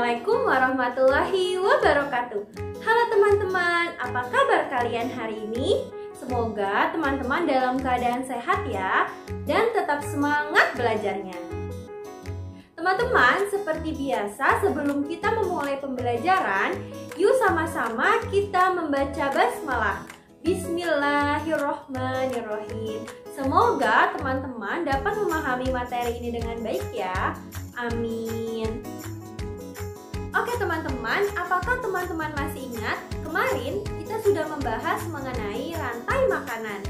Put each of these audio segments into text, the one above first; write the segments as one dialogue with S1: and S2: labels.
S1: Assalamualaikum warahmatullahi wabarakatuh. Halo teman-teman, apa kabar kalian hari ini? Semoga teman-teman dalam keadaan sehat ya, dan tetap semangat belajarnya. Teman-teman, seperti biasa sebelum kita memulai pembelajaran, yuk sama-sama kita membaca basmalah. Bismillahirrohmanirrohim. Semoga teman-teman dapat memahami materi ini dengan baik ya. Amin. Oke teman-teman, apakah teman-teman masih ingat kemarin kita sudah membahas mengenai rantai makanan?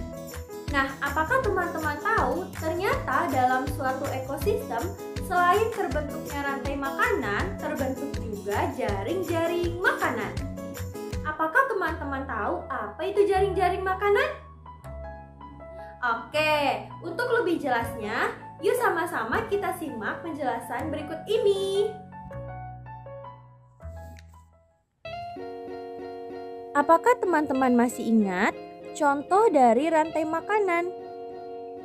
S1: Nah, apakah teman-teman tahu ternyata dalam suatu ekosistem selain terbentuknya rantai makanan, terbentuk juga jaring-jaring makanan. Apakah teman-teman tahu apa itu jaring-jaring makanan? Oke, untuk lebih jelasnya, yuk sama-sama kita simak penjelasan berikut ini.
S2: Apakah teman-teman masih ingat contoh dari rantai makanan?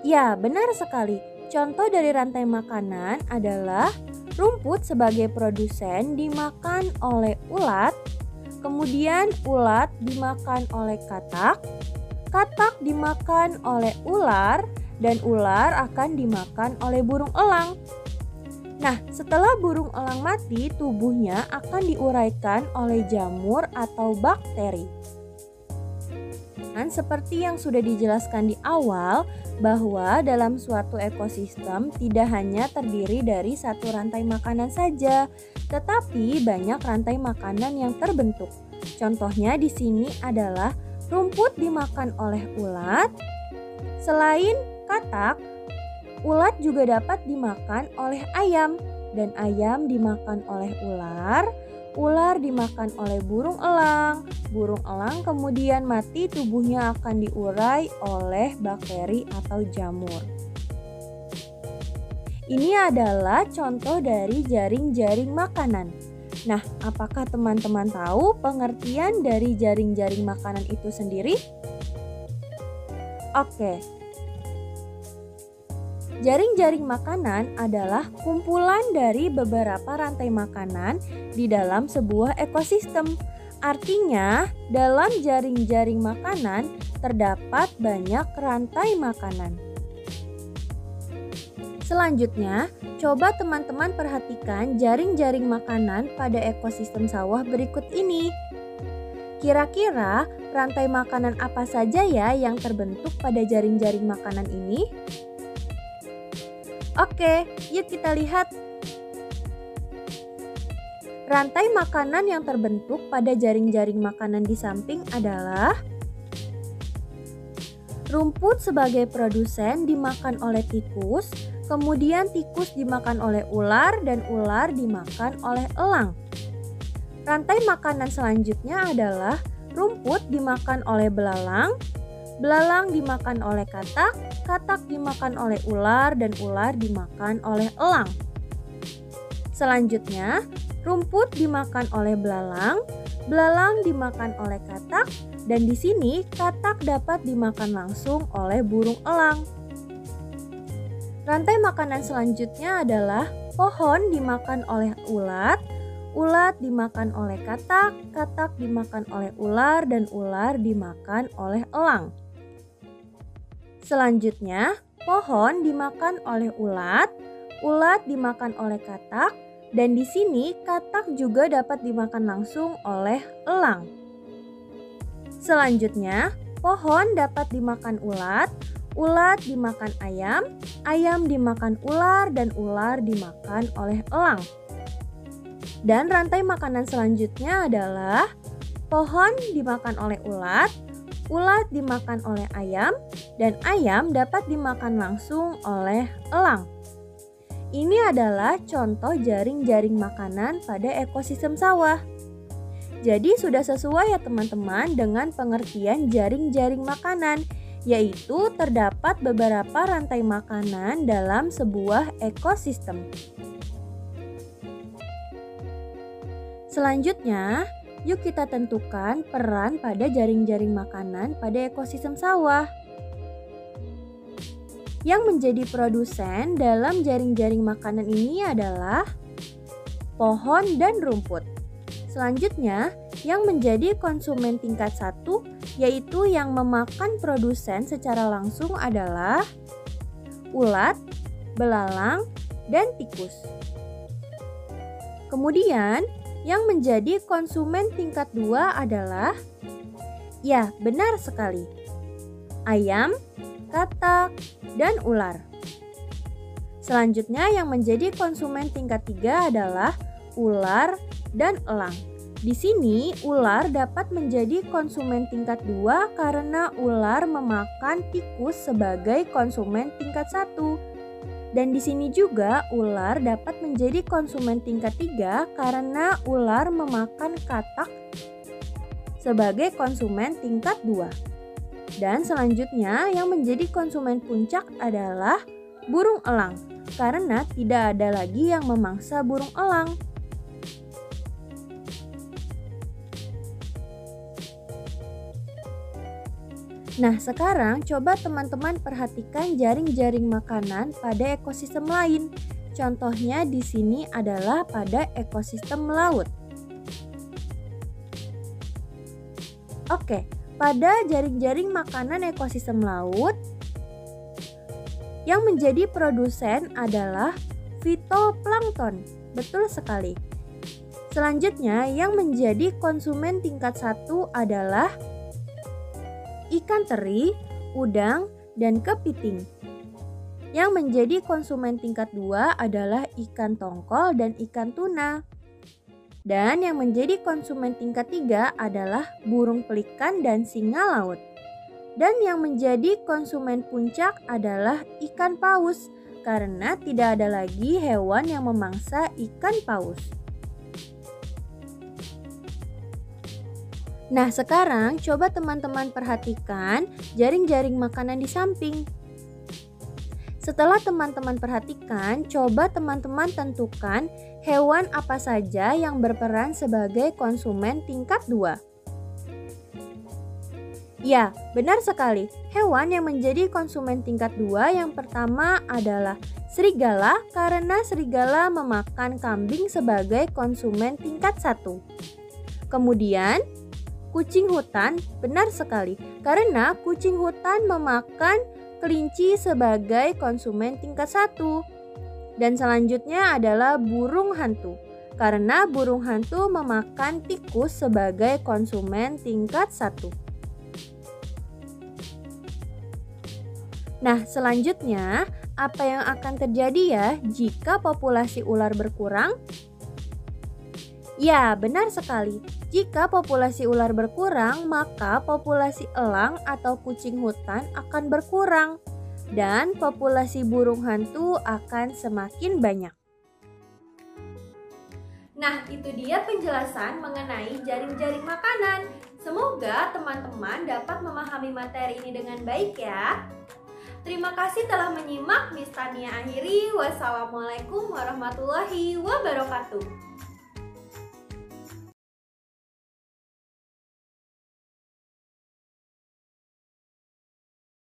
S2: Ya, benar sekali. Contoh dari rantai makanan adalah rumput sebagai produsen dimakan oleh ulat, kemudian ulat dimakan oleh katak, katak dimakan oleh ular, dan ular akan dimakan oleh burung elang. Nah, setelah burung elang mati, tubuhnya akan diuraikan oleh jamur atau bakteri. Dan seperti yang sudah dijelaskan di awal, bahwa dalam suatu ekosistem tidak hanya terdiri dari satu rantai makanan saja, tetapi banyak rantai makanan yang terbentuk. Contohnya di sini adalah rumput dimakan oleh ulat. Selain katak, ulat juga dapat dimakan oleh ayam, dan ayam dimakan oleh ular. Ular dimakan oleh burung elang kemudian mati, tubuhnya akan diurai oleh bakteri atau jamur. Ini adalah contoh dari jaring-jaring makanan. Nah, apakah teman-teman tahu pengertian dari jaring-jaring makanan itu sendiri? Oke. Jaring-jaring makanan adalah kumpulan dari beberapa rantai makanan di dalam sebuah ekosistem. Artinya, dalam jaring-jaring makanan terdapat banyak rantai makanan. Selanjutnya, coba teman-teman perhatikan jaring-jaring makanan pada ekosistem sawah berikut ini. Kira-kira rantai makanan apa saja ya yang terbentuk pada jaring-jaring makanan ini? Oke, yuk kita lihat. Rantai makanan yang terbentuk pada jaring-jaring makanan di samping adalah rumput sebagai produsen dimakan oleh tikus, kemudian tikus dimakan oleh ular, dan ular dimakan oleh elang. Rantai makanan selanjutnya adalah rumput dimakan oleh belalang, belalang dimakan oleh katak, katak dimakan oleh ular, dan ular dimakan oleh elang. Selanjutnya, rumput dimakan oleh belalang, belalang dimakan oleh katak, dan di sini katak dapat dimakan langsung oleh burung elang. Rantai makanan selanjutnya adalah pohon dimakan oleh ulat, ulat dimakan oleh katak, katak dimakan oleh ular, dan ular dimakan oleh elang. Selanjutnya, pohon dimakan oleh ulat, ulat dimakan oleh katak, dan di sini katak juga dapat dimakan langsung oleh elang. Selanjutnya, pohon dapat dimakan ulat, ulat dimakan ayam, ayam dimakan ular, dan ular dimakan oleh elang. Dan rantai makanan selanjutnya adalah pohon dimakan oleh ulat, ulat dimakan oleh ayam, dan ayam dapat dimakan langsung oleh elang. Ini adalah contoh jaring-jaring makanan pada ekosistem sawah. Jadi sudah sesuai ya teman-teman dengan pengertian jaring-jaring makanan, yaitu terdapat beberapa rantai makanan dalam sebuah ekosistem. Selanjutnya, yuk kita tentukan peran pada jaring-jaring makanan pada ekosistem sawah. Yang menjadi produsen dalam jaring-jaring makanan ini adalah pohon, dan rumput. Selanjutnya, yang menjadi konsumen tingkat 1 yaitu yang memakan produsen secara langsung adalah ulat, belalang, dan tikus. Kemudian, yang menjadi konsumen tingkat 2 adalah, ya benar sekali, ayam, katak, dan ular. Selanjutnya yang menjadi konsumen tingkat 3 adalah ular dan elang. Di sini ular dapat menjadi konsumen tingkat 2 karena ular memakan tikus sebagai konsumen tingkat 1. Dan di sini juga ular dapat menjadi konsumen tingkat 3 karena ular memakan katak sebagai konsumen tingkat 2. Dan selanjutnya yang menjadi konsumen puncak adalah burung elang, karena tidak ada lagi yang memangsa burung elang. Nah, sekarang coba teman-teman perhatikan jaring-jaring makanan pada ekosistem lain. Contohnya di sini adalah pada ekosistem laut. Oke, pada jaring-jaring makanan ekosistem laut, yang menjadi produsen adalah fitoplankton. Betul sekali. Selanjutnya, yang menjadi konsumen tingkat 1 adalah ikan teri, udang, dan kepiting. Yang menjadi konsumen tingkat 2 adalah ikan tongkol dan ikan tuna. Dan yang menjadi konsumen tingkat 3 adalah burung pelikan dan singa laut. Dan yang menjadi konsumen puncak adalah ikan paus, karena tidak ada lagi hewan yang memangsa ikan paus. Nah, sekarang coba teman-teman perhatikan jaring-jaring makanan di samping. Setelah teman-teman perhatikan, coba teman-teman tentukan hewan apa saja yang berperan sebagai konsumen tingkat 2. Ya, benar sekali. Hewan yang menjadi konsumen tingkat 2 yang pertama adalah serigala, karena serigala memakan kambing sebagai konsumen tingkat 1. Kemudian, kucing hutan, benar sekali, karena kucing hutan memakan kelinci sebagai konsumen tingkat 1. Dan selanjutnya adalah burung hantu, karena burung hantu memakan tikus sebagai konsumen tingkat 1. Nah, selanjutnya apa yang akan terjadi ya jika populasi ular berkurang? Ya, benar sekali. Jika populasi ular berkurang, maka populasi elang atau kucing hutan akan berkurang dan populasi burung hantu akan semakin banyak.
S1: Nah, itu dia penjelasan mengenai jaring-jaring makanan. Semoga teman-teman dapat memahami materi ini dengan baik ya. Terima kasih telah menyimak. Miss Tania akhiri. Wassalamualaikum warahmatullahi wabarakatuh.